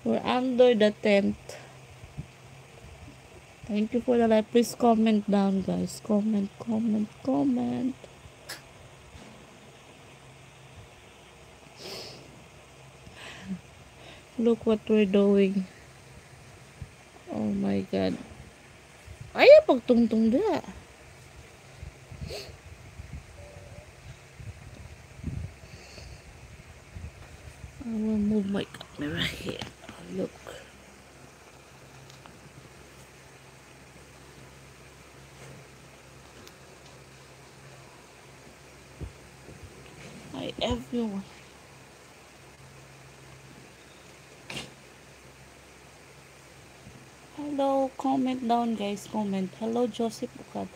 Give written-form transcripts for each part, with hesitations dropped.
We're under the tent. Thank you for the like. Please comment down, guys. Comment, comment, comment. Look what we're doing. Oh my God. Ayaw pagtungtong dia. I will move my camera here. Look. Hi everyone. Hello, comment down guys, comment. Hello Joseph Ukat.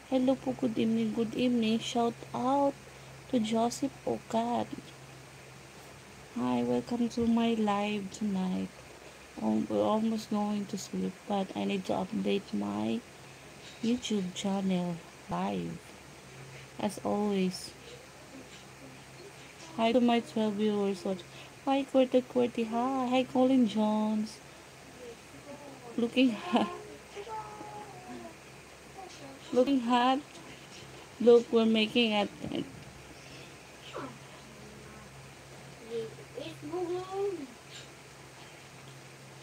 Hello po, good evening, good evening. Shout out to Joseph Ukat. Hi, welcome to my live tonight. We're almost going to sleep, but I need to update my YouTube channel live. As always. Hi to my 12 viewers. Hi, Qwerty Qwerty. Hi. Hi, Colin Jones. Looking hot. Looking hot. Look, we're making a tent.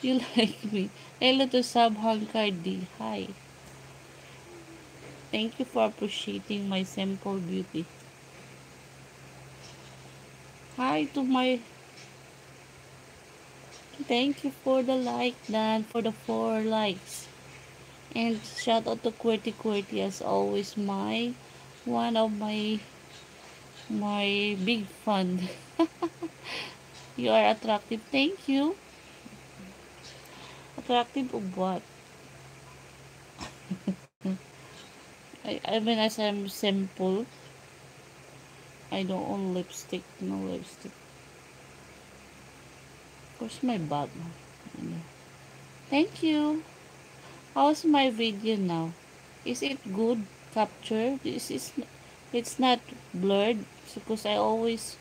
You like me. Hello to Sabhang Cardi. Hi. Thank you for appreciating my simple beauty. Hi to my... Thank you for the like, Dan, for the 4 likes. And shout out to Qwerty Qwerty as always, one of my big fan. You are attractive. Thank you. Attractive of what? I mean, as I'm simple, I don't own lipstick. No lipstick. Of course, my bag. Thank you. How's my video now? Is it good capture? It's not blurred because I always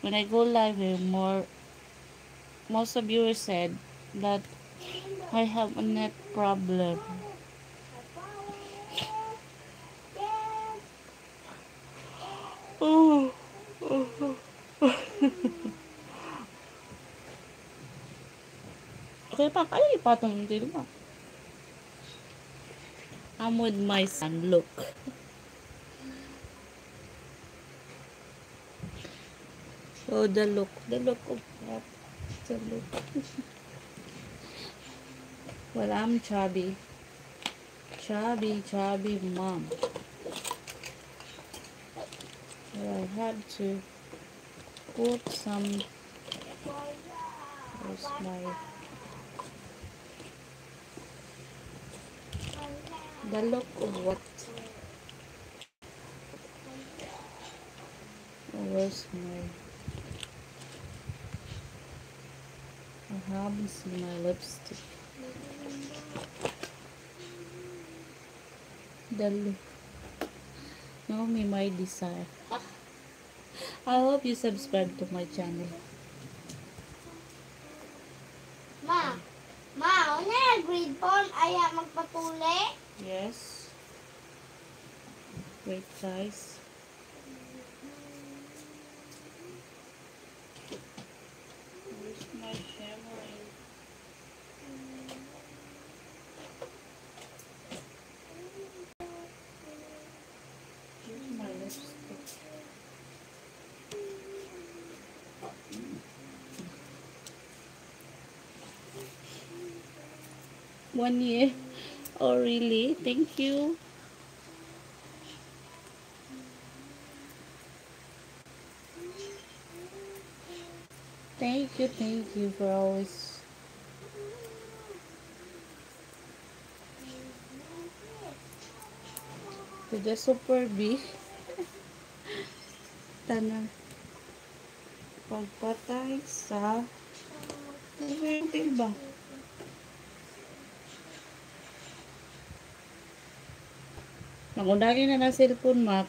when I go live here, most of you said that I have a net problem. Oh, oh, oh. Okay pa, kaya ipatong din ba? I'm with my son, look. Oh, the look of that. The look. Well, I'm chubby. Chubby mom. Well, I have to put some. Where's my. The look of what? Oh, where's my. I haven't seen my lipstick. The look. Know me my desire. I hope you subscribe to my channel. Ma, ano yung grade form? Aya magpatuli? Yes. Wait, guys. Where's my shimmering? Where's my lipstick? 1 year. Oh, really? Thank you. Thank you for always. To the Super B. Tanang pagpatay sa parenting ba? Nagundagi na na cellphone, Mac.